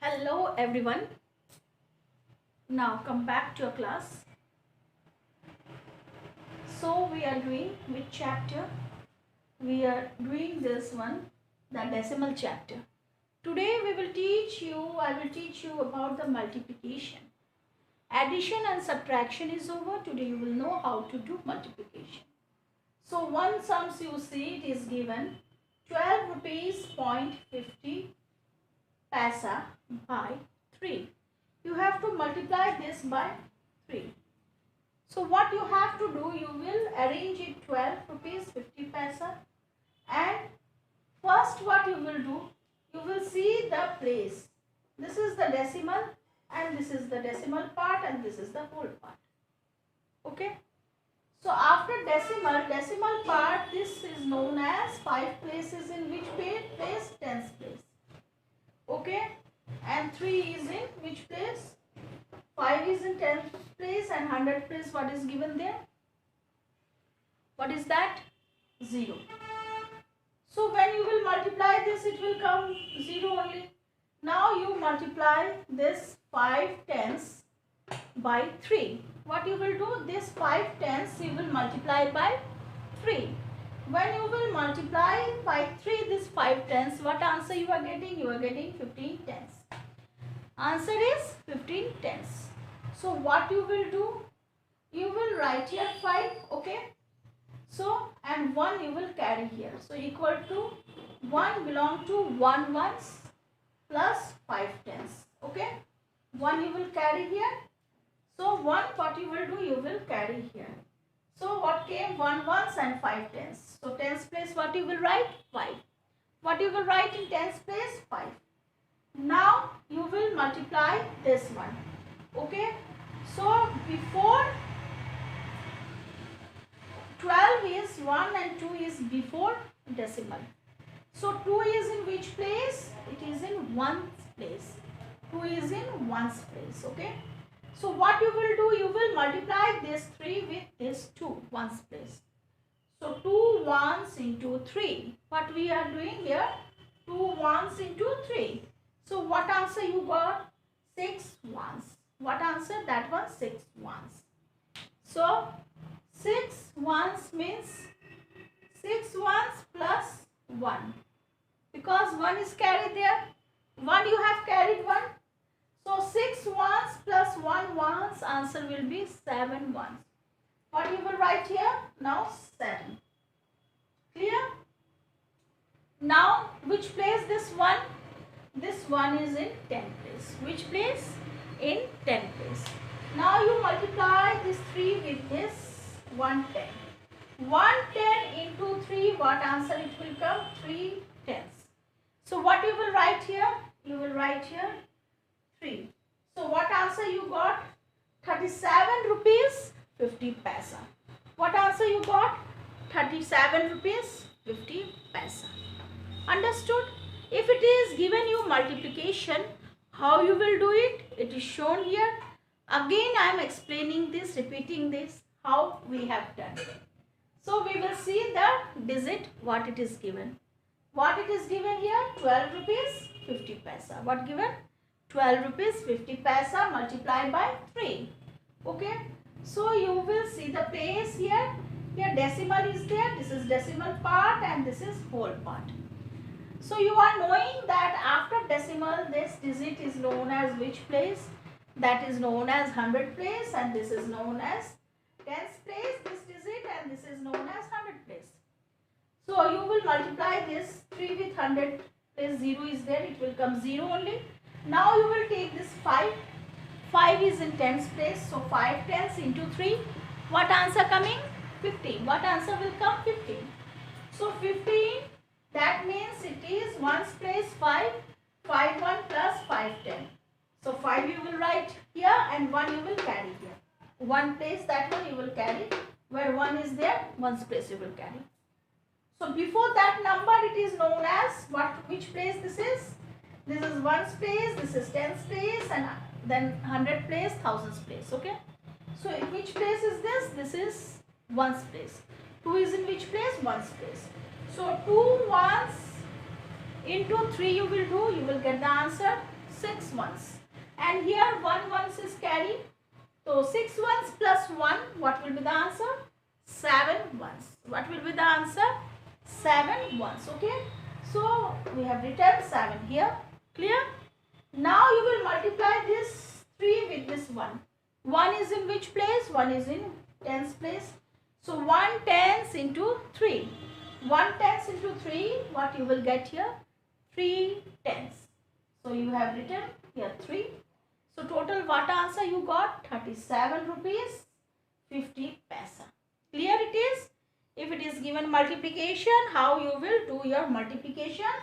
Hello everyone. Now come back to your class. So we are doing which chapter? We are doing this one, the decimal chapter. Today I will teach you about the multiplication. Addition and subtraction is over. Today you will know how to do multiplication. So one sums you see it is given 12 rupees point 50 paisa by 3. You have to multiply this by 3. So what you have to do, you will arrange it 12 rupees 50 paisa, and first what you will do, you will see the place. This is the decimal and this is the decimal part and this is the whole part. Okay. So after decimal part, this is known as 5 places in which place? Tens place. Okay. And 3 is in which place? 5 is in 10th place and 100th place. What is given there? What is that? 0. So when you will multiply this, it will come 0 only. Now you multiply this 5 tens by 3. What you will do? This 5 tens you will multiply by 3. When you will multiply by 3 this 5 tens, what answer you are getting? You are getting 15 tens. Answer is 15 tens. So what you will do? You will write here 5, okay? So and 1 you will carry here. So equal to 1 belong to 1 ones plus 5 tens, okay? 1 you will carry here. So 1 what you will do? You will carry here. So what came? 1 ones and 5 tens. So tens place what you will write? 5. What you will write in tens place? 5. Now you will multiply this one. Okay. So before 12 is 1 and 2 is before decimal. So 2 is in which place? It is in ones place. 2 is in ones place. Okay. So what you will do? You will multiply this 3 with this 2 ones place. So 2 ones into 3. What we are doing here? 2 ones into 3. So what answer you got? 6 ones. What answer? That one 6 ones. So 6 ones means 6 ones plus 1. Because 1 is carried there. 1 you have carried 1. So 6 ones plus 1 ones, answer will be 7 ones. What you will write here? Now 7. Clear? Now which place this one? This one is in 10 place. Which place? In 10 place. Now you multiply this 3 with this 110. 110 into 3, what answer it will come? 3 tens. So what you will write here? You will write here 3. So what answer you got? 37 rupees 50 paisa. What answer you got? 37 rupees 50 paisa. Understood? If it is given you multiplication, how you will do it? It is shown here. Again I am explaining this, repeating this, how we have done. So we will see the digit, what it is given. What it is given here? 12 rupees 50 paisa. What given? 12 rupees 50 paisa multiplied by 3. Okay. So you will see the place here. Here decimal is there. This is decimal part and this is whole part. So you are knowing that after decimal this digit is known as which place? That is known as 100 place, and this is known as tens place, this digit, and this is known as 100 place. So you will multiply this 3 with 100 place, 0 is there, it will come 0 only. Now you will take this 5. 5 is in tens place, so 5 tens into 3. What answer coming? 15. What answer will come? 15. So 15, that means it is ones place 5. 5 1 plus 5 10. So 5 you will write here and 1 you will carry here. 1 place, that one you will carry. Where 1 is there, ones place you will carry. So before that number it is known as what? Which place this is? This is ones place, this is tens place, and then 100 place, thousands place. Okay. So in which place is this? This is ones place. 2 is in which place? Ones place. So 2 ones into 3 you will do, you will get the answer 6 ones. And here 1 ones is carried. So 6 ones plus 1, what will be the answer? 7 ones. What will be the answer? 7 ones. Okay. So we have written 7 here. Clear? Now you will multiply this 3 with this 1. 1 is in which place? 1 is in tens place. So 1 tens into 3. 1 tens into 3, what you will get here? 3 tens. So you have written here 3. So total what answer you got? 37 rupees 50 paisa. Clear it is? If it is given multiplication, how you will do your multiplication?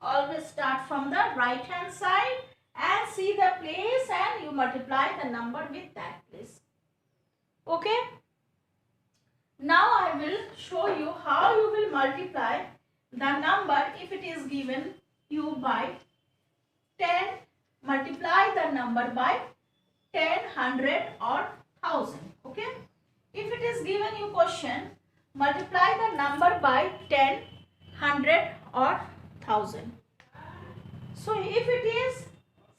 Always start from the right hand side and see the place and you multiply the number with that place. Okay? Now I will show you how you will multiply the number if it is given you by 10. Multiply the number by 10, 100 or 1000. Okay? If it is given you question, multiply the number by 10, 100 or 1000. So if it is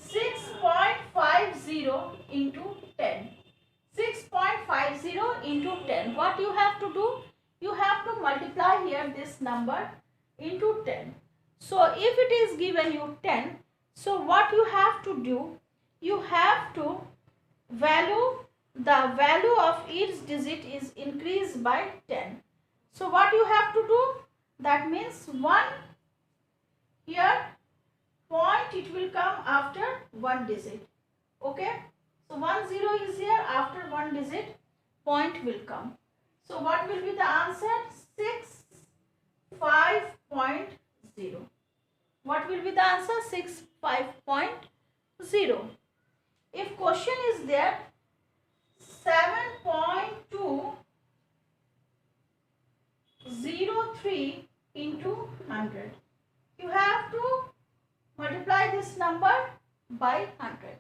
6.50 into 10. 6.50 into 10. What you have to do? You have to multiply here this number into 10. So if it is given you 10, so what you have to do? You have to the value of each digit is increased by 10. So what you have to do? That means 1 here point it will come after 1 digit. Okay? So 10 is here, after 1 digit point will come. So what will be the answer? 65.0. What will be the answer? 65.0. If question is there 7.203 into 100. You have to multiply this number by 100.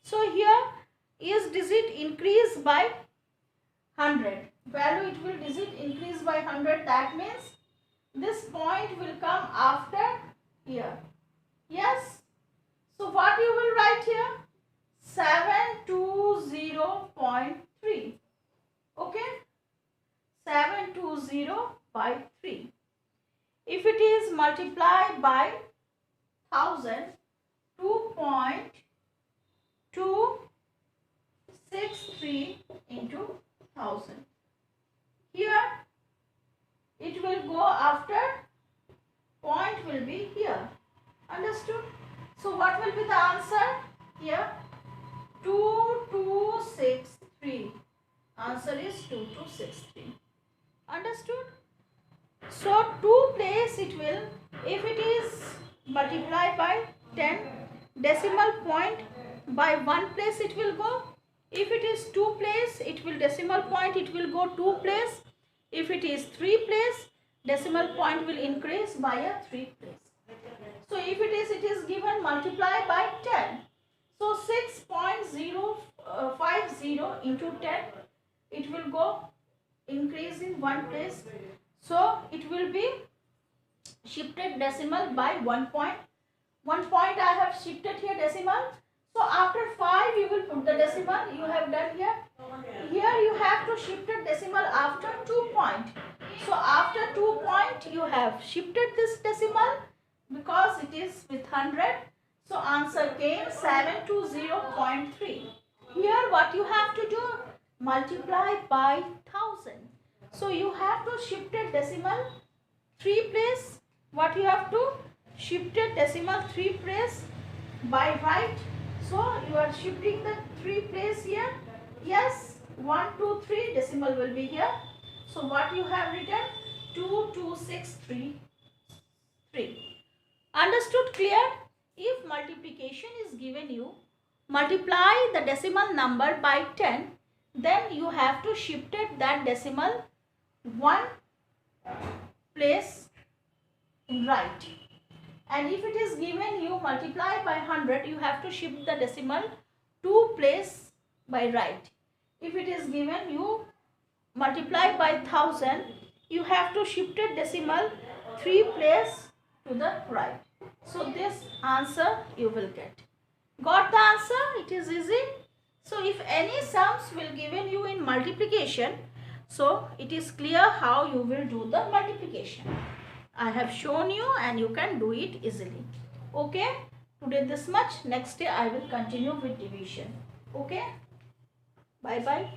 So here is digit increase by 100. Value it will digit increase by 100. That means this point will come after here. Yes. So what you will write here? 720.3. Okay. 720 by 3. If it is multiplied by 1000, 2.263 into 1000. Here it will go after point will be here. Understood? So what will be the answer here? 2263. Answer is 2263. Understood? So 2 place it will, if it is multiplied by 10, decimal point by 1 place it will go. If it is 2 place, it will decimal point it will go 2 place. If it is 3 place, decimal point will increase by a 3 place. So if it is given multiply by 10. So 6.050 into 10, it will go increase in 1 place. So it will be shifted decimal by 1 point. 1 point I have shifted here decimal. So after 5 you will put the decimal. You have done here. Here you have to shift the decimal after 2 point. So after 2 point you have shifted this decimal because it is with 100. So answer came 720.3. Here what you have to do? Multiply by 1000. So you have to shift a decimal 3 place. What you have to? Shift a decimal 3 place by right. So you are shifting the 3 place here. Yes, 1, 2, 3 decimal will be here. So what you have written? 22633. Understood? Clear? If multiplication is given you, multiply the decimal number by 10, then you have to shift it that decimal 1 place right. And if it is given you multiply by 100, you have to shift the decimal 2 place by right. If it is given you multiply by 1000, you have to shift a decimal 3 place to the right. So this answer you will get. Got the answer? It is easy. So if any sums will given you in multiplication, so it is clear how you will do the multiplication. I have shown you and you can do it easily. Okay, today this much. Next day I will continue with division. Okay, bye bye.